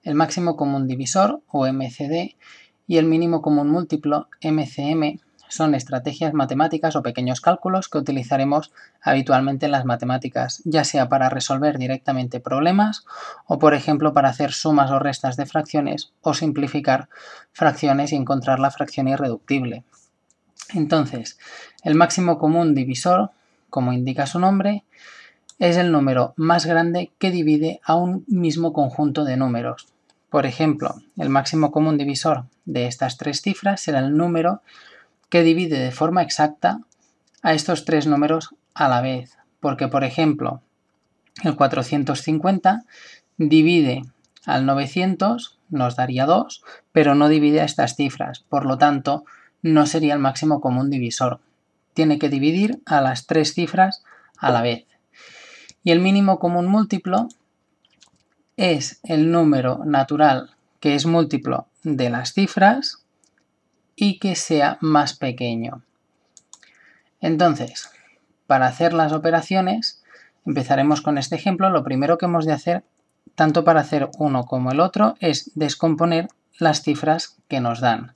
el máximo común divisor, o MCD, y el mínimo común múltiplo, MCM, son estrategias matemáticas o pequeños cálculos que utilizaremos habitualmente en las matemáticas, ya sea para resolver directamente problemas o, por ejemplo, para hacer sumas o restas de fracciones o simplificar fracciones y encontrar la fracción irreductible. Entonces, el máximo común divisor, como indica su nombre, es el número más grande que divide a un mismo conjunto de números. Por ejemplo, el máximo común divisor de estas tres cifras será el número que divide de forma exacta a estos tres números a la vez. Porque, por ejemplo, el 450 divide al 900, nos daría 2, pero no divide a estas cifras. Por lo tanto, no sería el máximo común divisor. Tiene que dividir a las tres cifras a la vez. Y el mínimo común múltiplo es el número natural que es múltiplo de las cifras y que sea más pequeño. Entonces, para hacer las operaciones, empezaremos con este ejemplo. Lo primero que hemos de hacer, tanto para hacer uno como el otro, es descomponer las cifras que nos dan.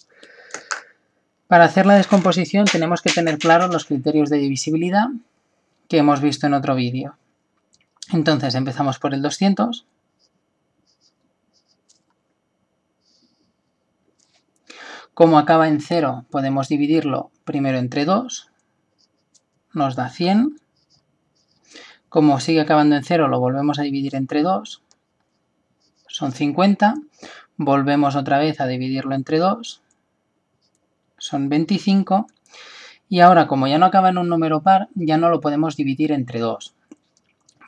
Para hacer la descomposición tenemos que tener claros los criterios de divisibilidad que hemos visto en otro vídeo. Entonces empezamos por el 200. Como acaba en 0, podemos dividirlo primero entre 2, nos da 100. Como sigue acabando en 0, lo volvemos a dividir entre 2, son 50. Volvemos otra vez a dividirlo entre 2, son 25. Y ahora, como ya no acaba en un número par, ya no lo podemos dividir entre 2.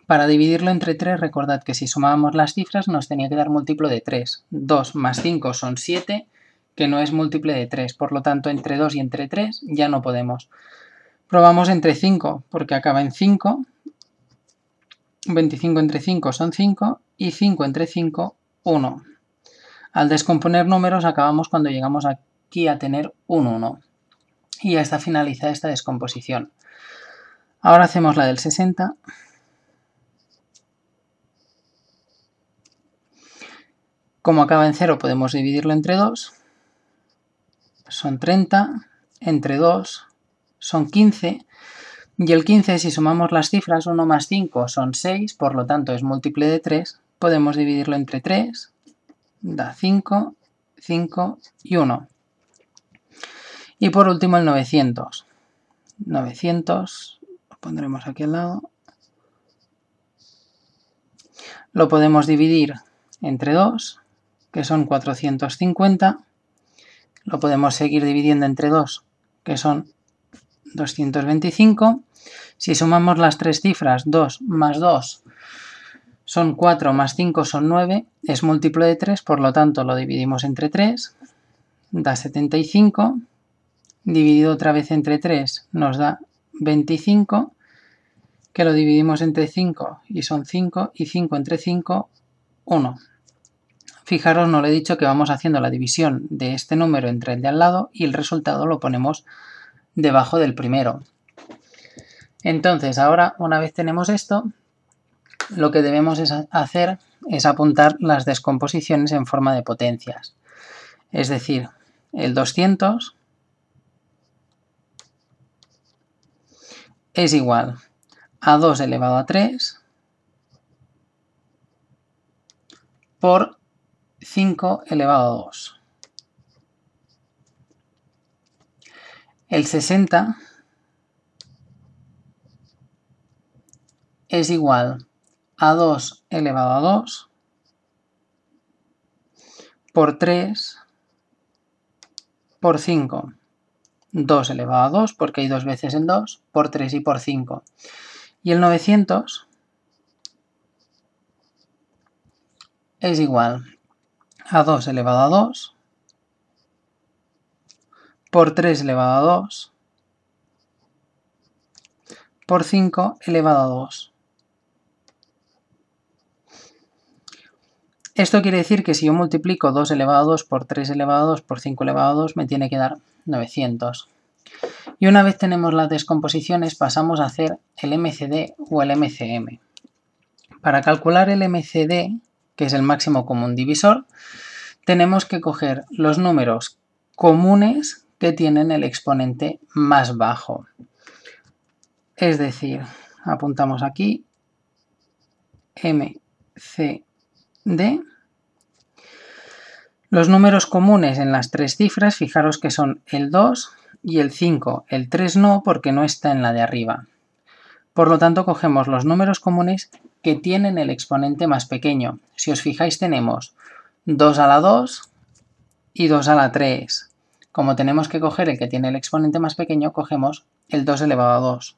Para dividirlo entre 3, recordad que si sumábamos las cifras nos tenía que dar múltiplo de 3. 2 más 5 son 7, que no es múltiplo de 3. Por lo tanto, entre 2 y entre 3 ya no podemos. Probamos entre 5, porque acaba en 5. 25 entre 5 son 5 y 5 entre 5, 1. Al descomponer números acabamos cuando llegamos aquí a tener un 1. Y ya está finalizada esta descomposición. Ahora hacemos la del 60. Como acaba en 0 podemos dividirlo entre 2. Son 30. Entre 2 son 15. Y el 15, si sumamos las cifras, 1 más 5 son 6, por lo tanto es múltiplo de 3. Podemos dividirlo entre 3. Da 5, 5 y 1. Y por último el 900. 900, lo pondremos aquí al lado. Lo podemos dividir entre 2, que son 450. Lo podemos seguir dividiendo entre 2, que son 225. Si sumamos las tres cifras, 2 más 2 son 4, más 5 son 9, es múltiplo de 3, por lo tanto lo dividimos entre 3, da 75. Dividido otra vez entre 3 nos da 25, que lo dividimos entre 5 y son 5, y 5 entre 5, 1. Fijaros, no le he dicho que vamos haciendo la división de este número entre el de al lado y el resultado lo ponemos debajo del primero. Entonces, ahora, una vez tenemos esto, lo que debemos hacer es apuntar las descomposiciones en forma de potencias. Es decir, el 200 es igual a 2 elevado a 3 por 5 elevado a 2. El 60 es igual a 2 elevado a 2 por 3 por 5. 2 elevado a 2, porque hay dos veces el 2, por 3 y por 5. Y el 900 es igual a 2 elevado a 2 por 3 elevado a 2 por 5 elevado a 2. Esto quiere decir que si yo multiplico 2 elevado a 2 por 3 elevado a 2 por 5 elevado a 2 me tiene que dar 900. Y una vez tenemos las descomposiciones pasamos a hacer el MCD o el MCM. Para calcular el MCD que es el máximo común divisor, tenemos que coger los números comunes que tienen el exponente más bajo. Es decir, apuntamos aquí M, C, D. Los números comunes en las tres cifras, fijaros que son el 2 y el 5. El 3 no, porque no está en la de arriba. Por lo tanto, cogemos los números comunes que tienen el exponente más pequeño. Si os fijáis, tenemos 2 a la 2 y 2 a la 3. Como tenemos que coger el que tiene el exponente más pequeño, cogemos el 2 elevado a 2.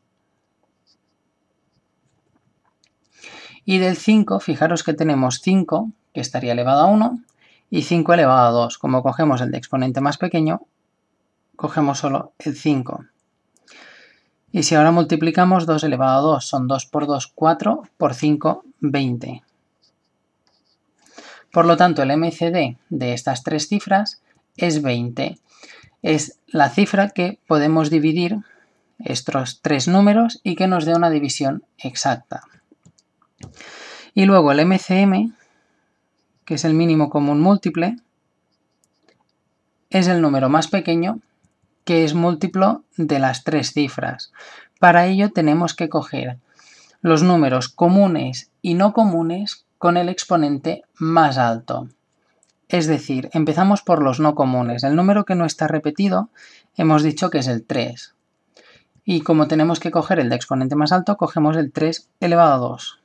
Y del 5, fijaros que tenemos 5, que estaría elevado a 1, y 5 elevado a 2. Como cogemos el de exponente más pequeño, cogemos solo el 5. Y si ahora multiplicamos 2 elevado a 2, son 2 por 2, 4, por 5, 20. Por lo tanto, el MCD de estas tres cifras es 20. Es la cifra que podemos dividir estos tres números y que nos dé una división exacta. Y luego el MCM, que es el mínimo común múltiple, es el número más pequeño que es múltiplo de las tres cifras. Para ello tenemos que coger los números comunes y no comunes con el exponente más alto. Es decir, empezamos por los no comunes. El número que no está repetido hemos dicho que es el 3. Y como tenemos que coger el de exponente más alto, cogemos el 3 elevado a 2.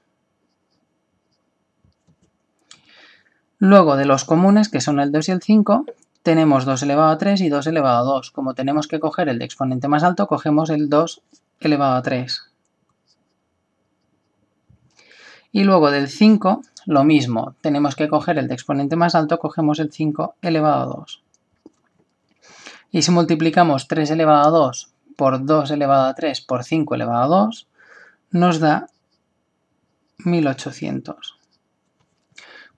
Luego de los comunes, que son el 2 y el 5, tenemos 2 elevado a 3 y 2 elevado a 2. Como tenemos que coger el de exponente más alto, cogemos el 2 elevado a 3. Y luego del 5, lo mismo. Tenemos que coger el de exponente más alto, cogemos el 5 elevado a 2. Y si multiplicamos 3 elevado a 2 por 2 elevado a 3 por 5 elevado a 2, nos da 1800.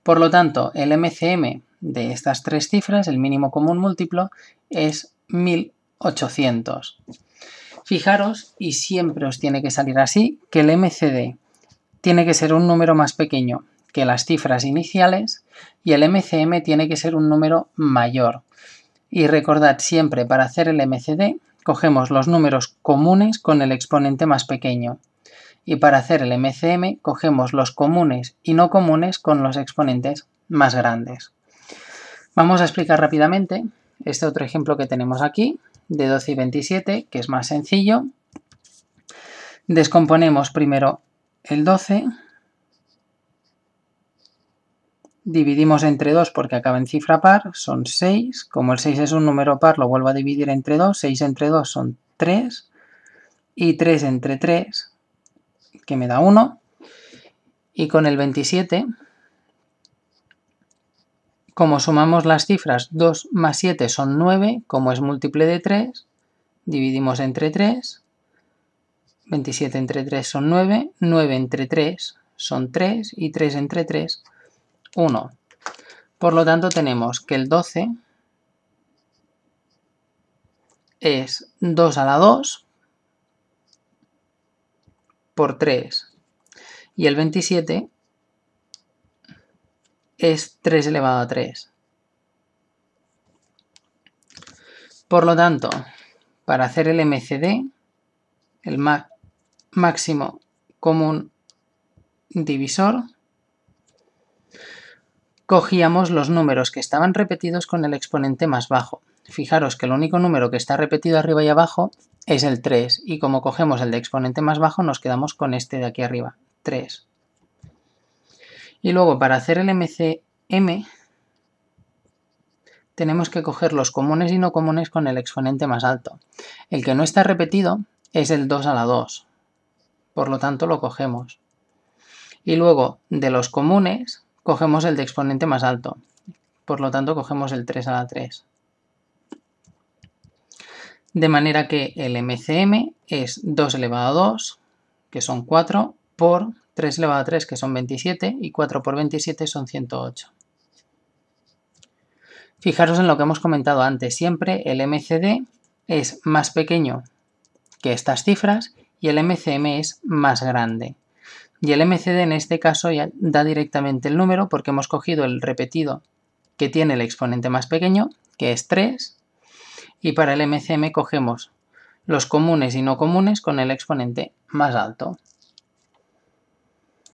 Por lo tanto, el MCM de estas tres cifras, el mínimo común múltiplo, es 1800. Fijaros, y siempre os tiene que salir así, que el MCD tiene que ser un número más pequeño que las cifras iniciales y el MCM tiene que ser un número mayor. Y recordad siempre, para hacer el MCD, cogemos los números comunes con el exponente más pequeño. Y para hacer el MCM, cogemos los comunes y no comunes con los exponentes más grandes. Vamos a explicar rápidamente este otro ejemplo que tenemos aquí, de 12 y 27, que es más sencillo. Descomponemos primero el 12, dividimos entre 2 porque acaba en cifra par, son 6. Como el 6 es un número par, lo vuelvo a dividir entre 2. 6 entre 2 son 3. Y 3 entre 3, que me da 1. Y con el 27, como sumamos las cifras 2 más 7 son 9, como es múltiple de 3, dividimos entre 3. 27 entre 3 son 9, 9 entre 3 son 3 y 3 entre 3, 1. Por lo tanto tenemos que el 12 es 2 a la 2 por 3 y el 27 es 3 elevado a 3. Por lo tanto, para hacer el MCD, el máximo común divisor, cogíamos los números que estaban repetidos con el exponente más bajo. Fijaros que el único número que está repetido arriba y abajo es el 3, y como cogemos el de exponente más bajo nos quedamos con este de aquí arriba, 3. Y luego para hacer el MCM tenemos que coger los comunes y no comunes con el exponente más alto. El que no está repetido es el 2 a la 2, por lo tanto lo cogemos. Y luego de los comunes cogemos el de exponente más alto, por lo tanto cogemos el 3 a la 3. De manera que el MCM es 2 elevado a 2, que son 4, por 3 elevado a 3, que son 27, y 4 por 27 son 108. Fijaros en lo que hemos comentado antes, siempre el MCD es más pequeño que estas cifras y el MCM es más grande. Y el MCD en este caso ya da directamente el número porque hemos cogido el repetido que tiene el exponente más pequeño, que es 3, y para el MCM cogemos los comunes y no comunes con el exponente más alto.